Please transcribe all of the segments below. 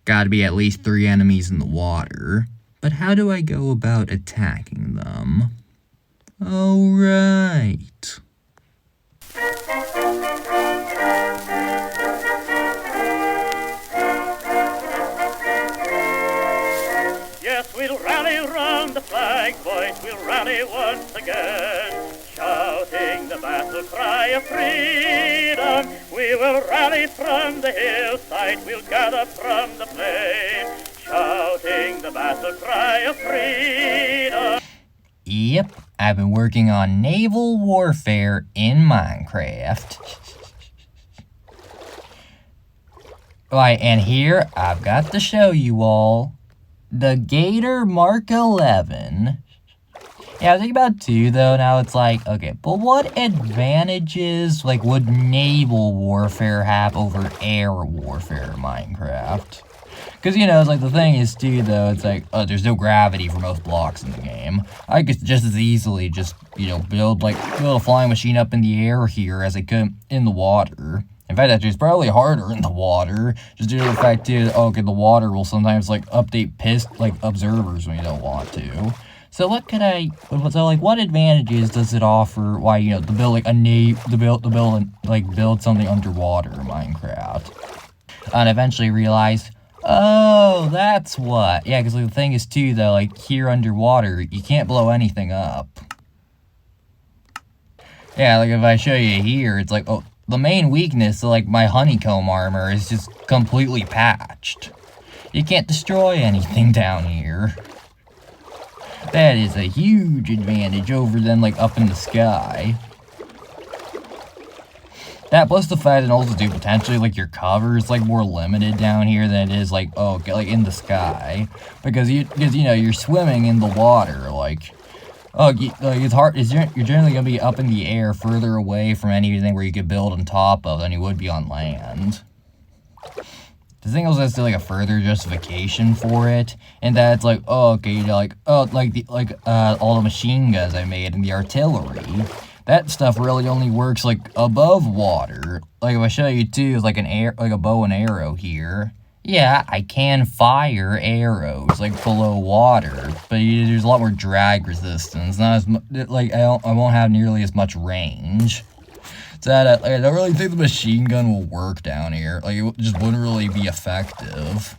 Gotta be at least 3 enemies in the water. But how do I go about attacking them? Oh, right. Yes, we'll rally round the flag, boys, we'll rally once again, shouting the battle cry of freedom. We will rally from the hillside, we'll gather from the plain, shouting the battle cry of freedom. Yep, I've been working on naval warfare in Minecraft. Right, and here I've got to show you all the Gator Mark 11. Yeah, I was thinking about it too, though. Now it's like, okay, but what advantages, like, would naval warfare have over air warfare in Minecraft? Because, you know, it's like, the thing is, too, though, it's like, there's no gravity for most blocks in the game. I could just as easily just, you know, build a flying machine up in the air here as I could in the water. In fact, actually, it's probably harder in the water, just due to the fact, too, okay, the water will sometimes, like, update observers when you don't want to. So what advantages does it offer, why, you know, to build, like, build something underwater in Minecraft? And eventually realize, oh, that's what. Yeah, because, like, the thing is, too, though, like, here underwater, you can't blow anything up. Yeah, like, if I show you here, it's like, oh, the main weakness, like, my honeycomb armor is just completely patched. You can't destroy anything down here. That is a huge advantage over than, like, up in the sky. That plus the fact that also, too, potentially, like, your cover is, like, more limited down here than it is, like, like, in the sky. Because, you know, you're swimming in the water, like, it's hard, you're generally gonna be up in the air further away from anything where you could build on top of than you would be on land. The thing also has like a further justification for it, and that it's like, oh, okay, you know, like, oh, all the machine guns I made and the artillery, that stuff really only works, like, above water. Like, if I show you, too, like a bow and arrow here, yeah, I can fire arrows, like, below water, but there's a lot more drag resistance, not as much, like, I won't have nearly as much range. So that, like, I don't really think the machine gun will work down here, like, it just wouldn't really be effective.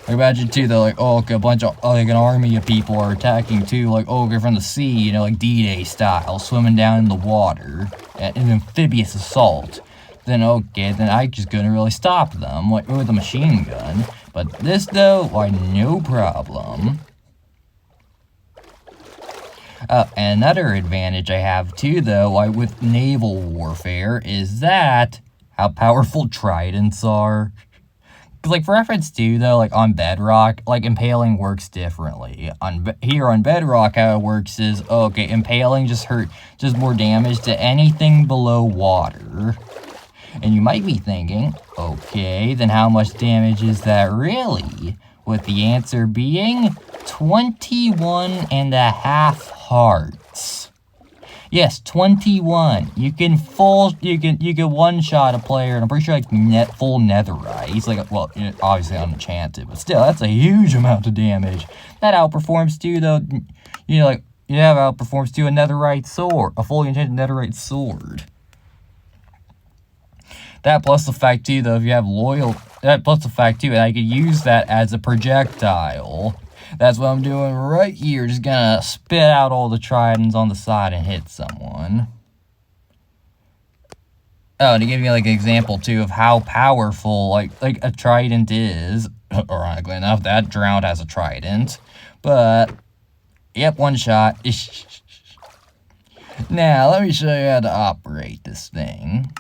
Like, imagine, too, though, like, oh, okay, a bunch of, like, an army of people are attacking, too, like, oh, okay, from the sea, you know, like, D-Day style, swimming down in the water, an amphibious assault. Then, okay, then I just couldn't really stop them, like, with a machine gun. But this, though, why, no problem. Another advantage I have, too, though, with naval warfare, is that how powerful tridents are. Because, like, for reference, too, though, like, on Bedrock, like, impaling works differently. Here on Bedrock, how it works is, okay, impaling just more damage to anything below water. And you might be thinking, okay, then how much damage is that really? With the answer being 21.5 hearts. Yes, 21. You can one-shot a player, and I'm pretty sure, like, full netherite. He's like, well, obviously unenchanted, but still, that's a huge amount of damage. That outperforms, too, though, you know, like, outperforms, too, a netherite sword, a fully enchanted netherite sword. That plus the fact, too, though, if you have that plus the fact, too, that I could use that as a projectile. That's what I'm doing right here. Just gonna spit out all the tridents on the side and hit someone. Oh, to give you, like, an example, too, of how powerful, like a trident is. Ironically enough, that drowned has a trident. But, yep, one shot. Now, let me show you how to operate this thing.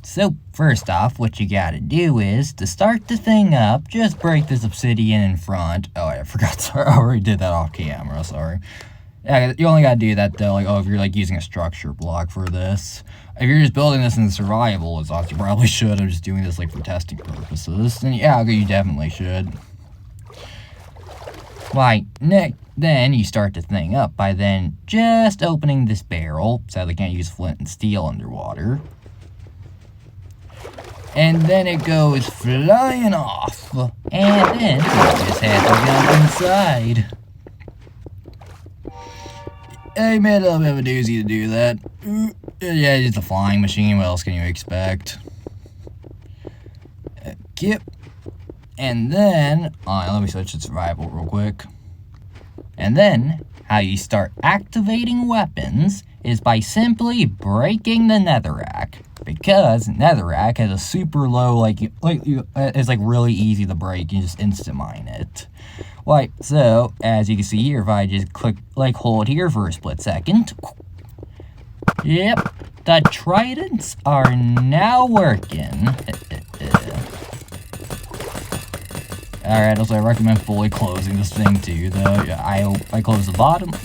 So, first off, what you gotta do is, to start the thing up, just break this obsidian in front. Oh, I forgot, sorry, I already did that off camera, sorry. Yeah, you only gotta do that, though, like, oh, if you're, like, using a structure block for this. If you're just building this in survival, as you probably should, I'm just doing this, like, for testing purposes, then yeah, okay, you definitely should. Then you start the thing up by then just opening this barrel. Sadly, can't use flint and steel underwater. and then it goes flying off. And then you just have to jump inside. Hey man, a little bit of a doozy to do that. Yeah, it's a flying machine, what else can you expect? Yep. And then, let me switch to survival real quick. And then, how you start activating weapons is by simply breaking the netherrack. Because netherrack has a super low, it's like really easy to break, you just instant mine it. Right, so, as you can see here, if I just hold here for a split second. Yep, the tridents are now working. Alright, also I recommend fully closing this thing too, though. I close the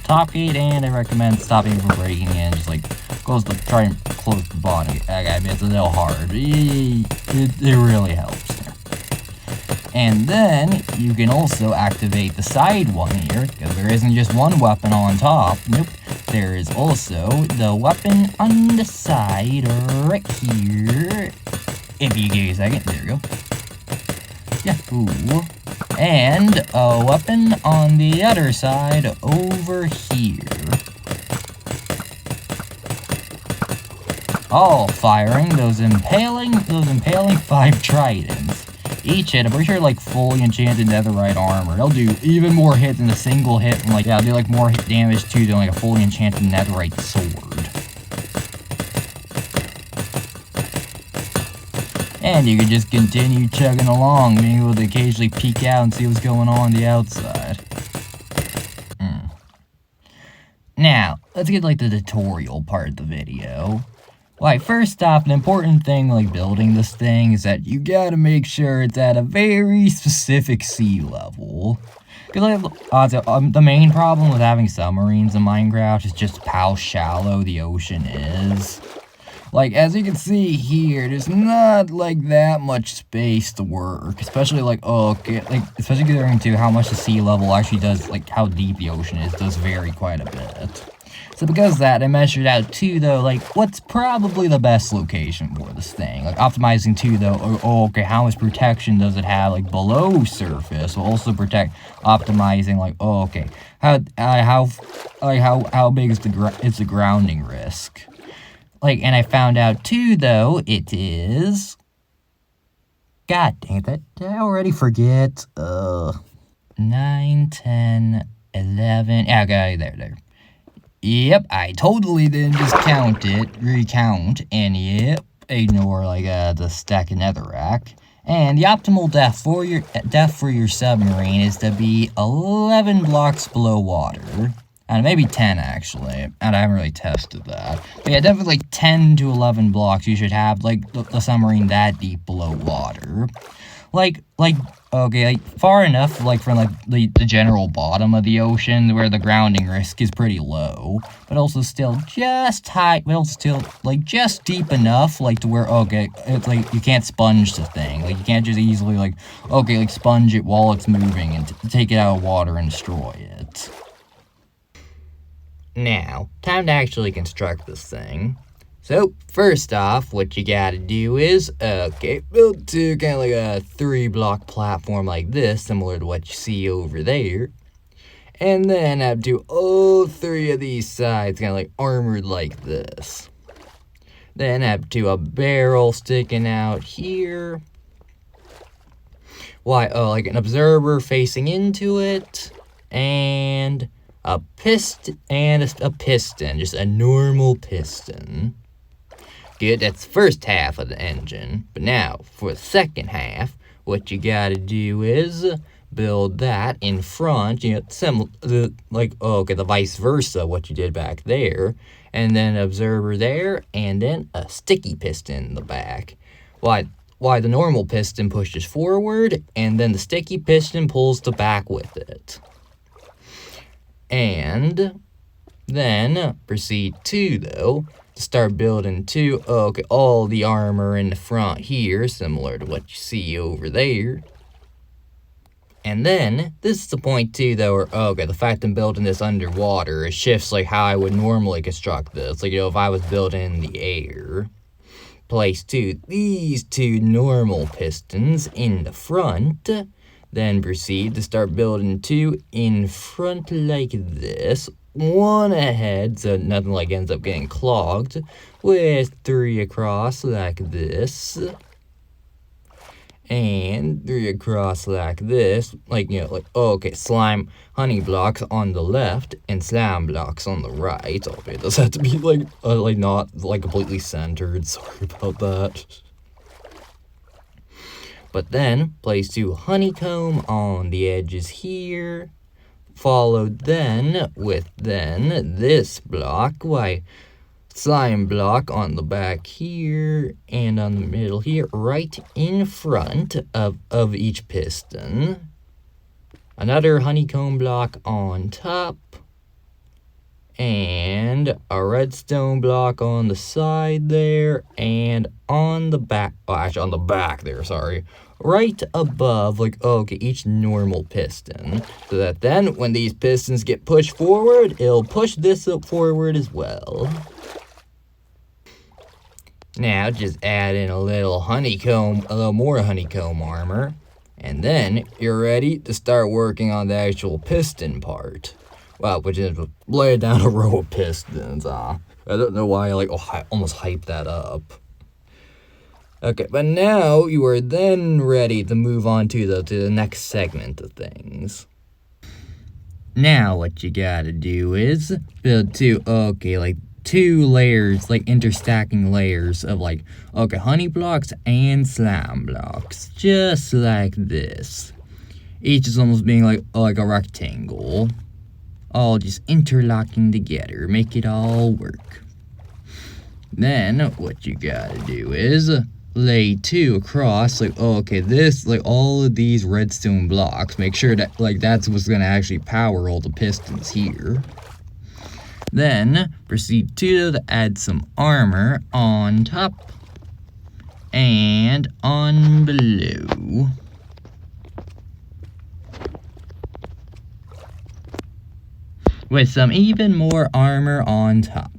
top gate, and I recommend stopping from breaking in. Just try and close the bottom. I mean, it's a little hard. It really helps. And then you can also activate the side one here, because there isn't just one weapon on top. Nope. There is also the weapon on the side right here. If you give me a second, there we go. Yahoo! And a weapon on the other side over here. All firing those impaling 5 tridents. Each hit, I'm pretty sure fully enchanted netherite armor. They'll do even more hits than a single hit from they'll do more hit damage too than a fully enchanted netherite sword. And you can just continue chugging along, being able to occasionally peek out and see what's going on the outside. Now, let's get the tutorial part of the video. First off, an important thing building this thing is that you gotta make sure it's at a very specific sea level. Because the main problem with having submarines in Minecraft is just how shallow the ocean is. As you can see here, there's not, that much space to work. Especially, especially considering, too, how much the sea level actually does, how deep the ocean is, does vary quite a bit. So because of that, I measured out, too, though, what's probably the best location for this thing. Optimizing, too, though, how much protection does it have, below surface? Will also optimizing, how big is the grounding risk? And I found out, too, though, it is... God dang it, did I already forget? 9, 10, 11... Okay, there. Yep, I totally didn't just recount, and yep, ignore, the stack of netherrack. And the optimal depth for your submarine is to be 11 blocks below water. And maybe 10, actually. And I haven't really tested that. But yeah, definitely 10 to 11 blocks you should have, the submarine that deep below water. Far enough, from, the general bottom of the ocean, where the grounding risk is pretty low. But also still just high, but also still, just deep enough, to where, it's, you can't sponge the thing. You can't just easily, sponge it while it's moving and take it out of water and destroy it. Now, time to actually construct this thing. So, first off, what you gotta do is, build to kind of a 3-block platform like this, similar to what you see over there. And then have to do all 3 of these sides, kind of armored like this. Then have to a barrel sticking out here. An observer facing into it. And... a piston, just a normal piston. Good, that's the first half of the engine. But now, for the second half, what you gotta do is build that in front, similar to, the vice versa, what you did back there. And then an observer there, and then a sticky piston in the back. Why the normal piston pushes forward, and then the sticky piston pulls the back with it. And then proceed to, though, to start building all the armor in the front here, similar to what you see over there. And then, this is the point too, though, where, the fact I'm building this underwater, it shifts, how I would normally construct this. If I was building in the air. place these two normal pistons in the front. Then proceed to start building two in front like this. One ahead so nothing like ends up getting clogged. With three across like this. And three across like this. Like, you know, like, okay, slime honey blocks on the left and slime blocks on the right. Okay, it does have to be like not like completely centered. Sorry about that. But then, place two honeycomb on the edges here. Followed then with this block. Why, slime block on the back here and on the middle here. Right in front of each piston. Another honeycomb block on top. And a redstone block on the side there, and on the back, actually on the back there, sorry, right above, like, okay, each normal piston, so that then when these pistons get pushed forward, it'll push this up forward as well. Now, just add in a little more honeycomb armor, and then you're ready to start working on the actual piston part. Well, which is lay down a row of pistons. I don't know why I almost hyped that up. Okay, but now you are then ready to move on to the next segment of things. Now what you gotta do is build two layers, like interstacking layers of honey blocks and slime blocks, just like this. Each is almost being like a rectangle. All just interlocking together, make it all work. Then, what you gotta do is lay two across, all of these redstone blocks. Make sure that, that's what's gonna actually power all the pistons here. Then, proceed to add some armor on top and on below. With some even more armor on top.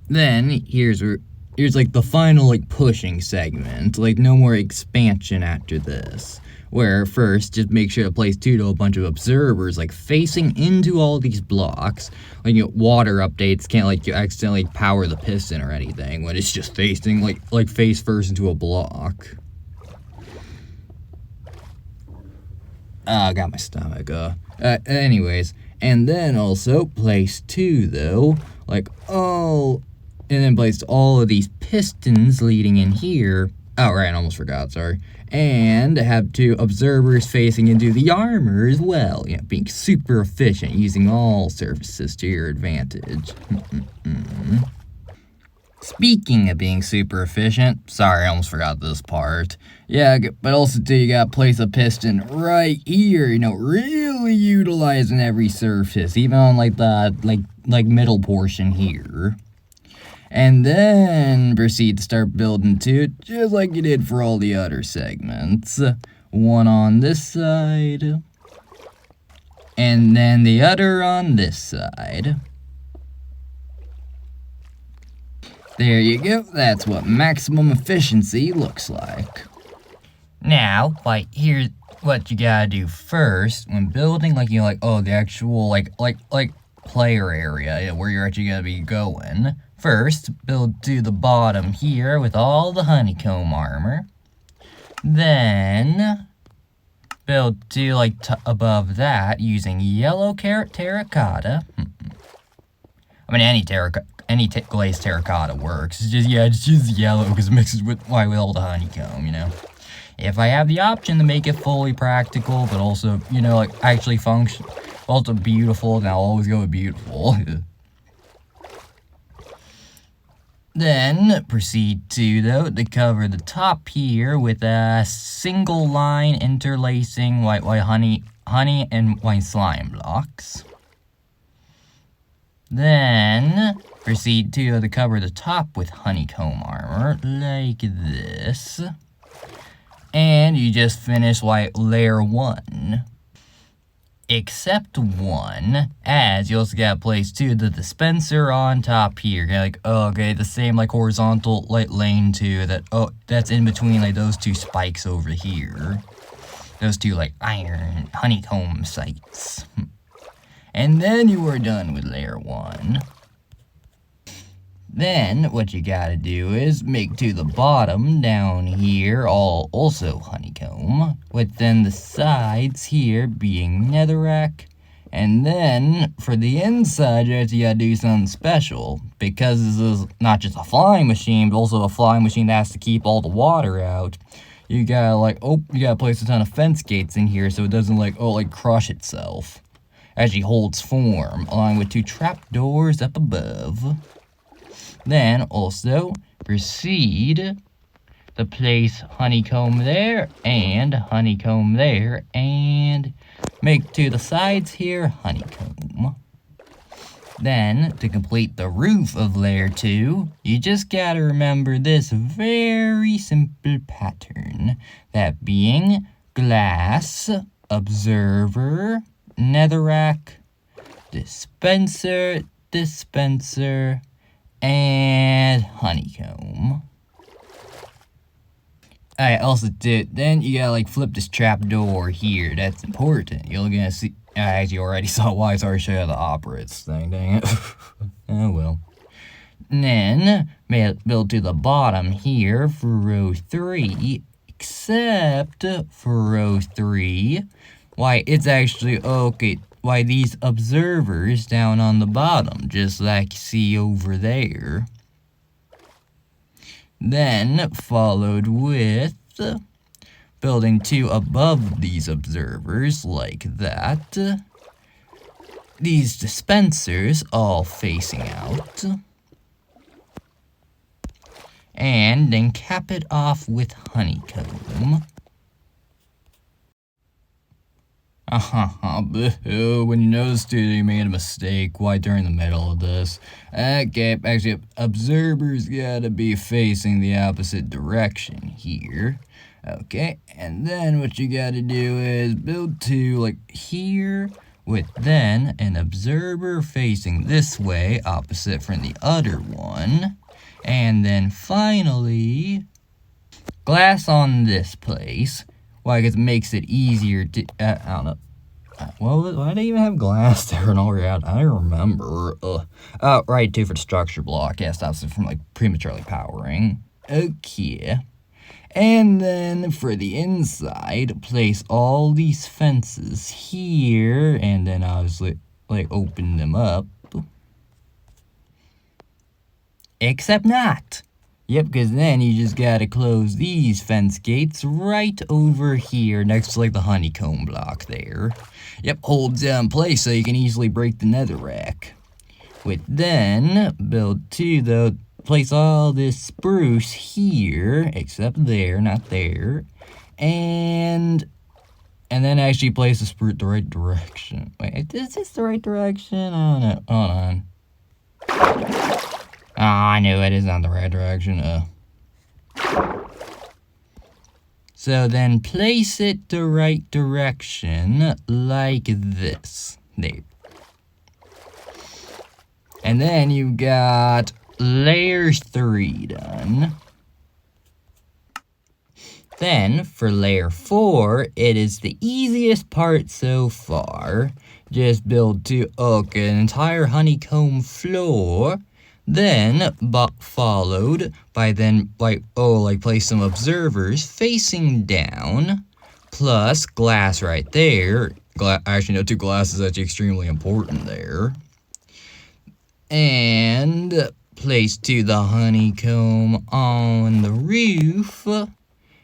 Then, here's the final, pushing segment. No more expansion after this. Where, first, just make sure to place a bunch of observers, facing into all these blocks. Water updates can't, you accidentally power the piston or anything, when it's just facing, face first into a block. I got my stomach, anyways. And then also place two, though, and then place all of these pistons leading in here. Oh, right, I almost forgot, sorry. And have two observers facing into the armor as well. Being super efficient, using all surfaces to your advantage. Speaking of being super efficient, sorry, I almost forgot this part. Yeah, but also too, you gotta place a piston right here, really utilizing every surface, even on the middle portion here. And then proceed to start building two, just like you did for all the other segments. One on this side, and then the other on this side. There you go, that's what maximum efficiency looks like. Now, here's what you gotta do first when building, the actual, player area, where you're actually gonna be going. First, build to the bottom here with all the honeycomb armor. Then, build to, above that using yellow terracotta. I mean, any glazed terracotta works. It's just yellow because it mixes with all the honeycomb, If I have the option to make it fully practical, but also, actually function, also beautiful, then I'll always go with beautiful. Then, proceed to cover the top here with a single line interlacing white honey and white slime blocks. Then, proceed to cover the top with honeycomb armor, like this. And you just finish, layer 1. Except one, as you also gotta place too the dispenser on top here. Like, oh, okay, the same like horizontal like lane too. That's in between like those two spikes over here. Those two like iron honeycomb sites. And then you are done with layer 1. Then what you gotta do is make to the bottom down here all also honeycomb, with then the sides here being netherrack. And then for the inside you gotta do something special, because this is not just a flying machine, but also a flying machine that has to keep all the water out. You gotta you gotta place a ton of fence gates in here so it doesn't crush itself as she holds form, along with 2 trapdoors up above. Then also proceed to place honeycomb there and honeycomb there, and make to the sides here honeycomb. Then to complete the roof of layer 2, you just gotta remember this very simple pattern, that being glass, observer, netherrack, dispenser, dispenser, and honeycomb. I also did. Then you gotta flip this trap door here. That's important. You're gonna see. I actually already saw why. It's already show you the operates thing. Dang it. Oh well. And then build to the bottom here for row 3. Except for row 3, why it's actually okay. Why these observers down on the bottom, just like you see over there. Then followed with building 2 above these observers like that. These dispensers all facing out. And then cap it off with honeycomb. Boo, when you notice you made a mistake, why during the middle of this? Okay, actually, observers gotta be facing the opposite direction here. Okay, and then what you gotta do is build 2 here, with then an observer facing this way, opposite from the other one. And then finally, glass on this place. Why, because it makes it easier to, I don't know. Well, why do they even have glass there and all around? I don't remember. Right, too, for the structure block. Yeah, stops it from, prematurely powering. Okay. And then, for the inside, place all these fences here, and then obviously, open them up. Except not. Yep, because then you just gotta close these fence gates right over here next to the honeycomb block there. Yep, holds in place so you can easily break the netherrack. With then, build 2 though, place all this spruce here, except there, not there. And then actually place the spruce the right direction. Wait, is this the right direction? I don't know, hold on. Oh, I knew it is not the right direction. So then place it the right direction like this. There. And then you got layer 3 done. Then for layer 4, it is the easiest part so far. Just build an entire honeycomb floor. Then, followed by place some observers facing down, plus glass right there. Actually, no, 2 glasses, that's extremely important there. And place the honeycomb on the roof.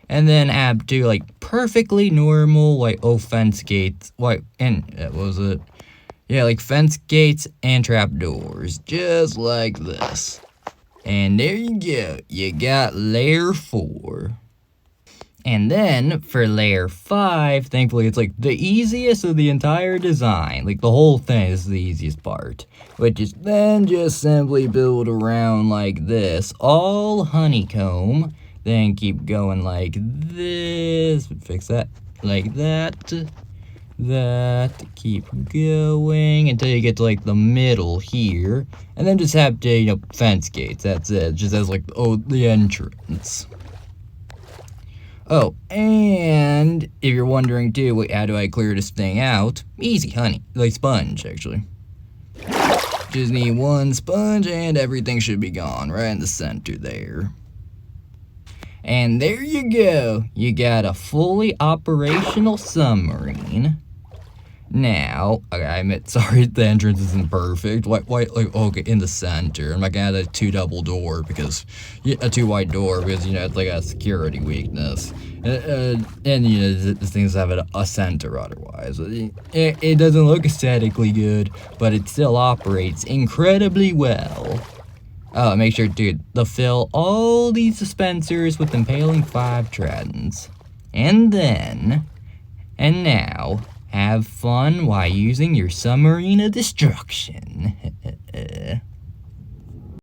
And then add 2, perfectly normal, fence gates. What was it? Yeah, fence gates and trapdoors, just like this. And there you go, you got layer 4. And then, for layer 5, thankfully it's the easiest of the entire design. The whole thing is the easiest part. Which is then just simply build around like this, all honeycomb. Then keep going like this, fix that, like that. that, keep going until you get to like the middle here, and then just have to, you know, fence gates. That's it. Just as like, oh, the entrance. Oh, and if you're wondering too, wait, how do I clear this thing out? Easy, honey. Like sponge, actually. Just need one sponge and everything should be gone right in the center there. And there you go. You got a fully operational submarine. Now, okay, I admit, sorry, the entrance isn't perfect. Like, okay, in the center. I'm not gonna add a 2 double door because, a 2 wide door because, you know, it's like a security weakness. And you know, this thing doesn't have a center otherwise. It doesn't look aesthetically good, but it still operates incredibly well. Oh, make sure, dude, to fill all these dispensers with impaling 5 tridents. And now, have fun while using your submarine of destruction.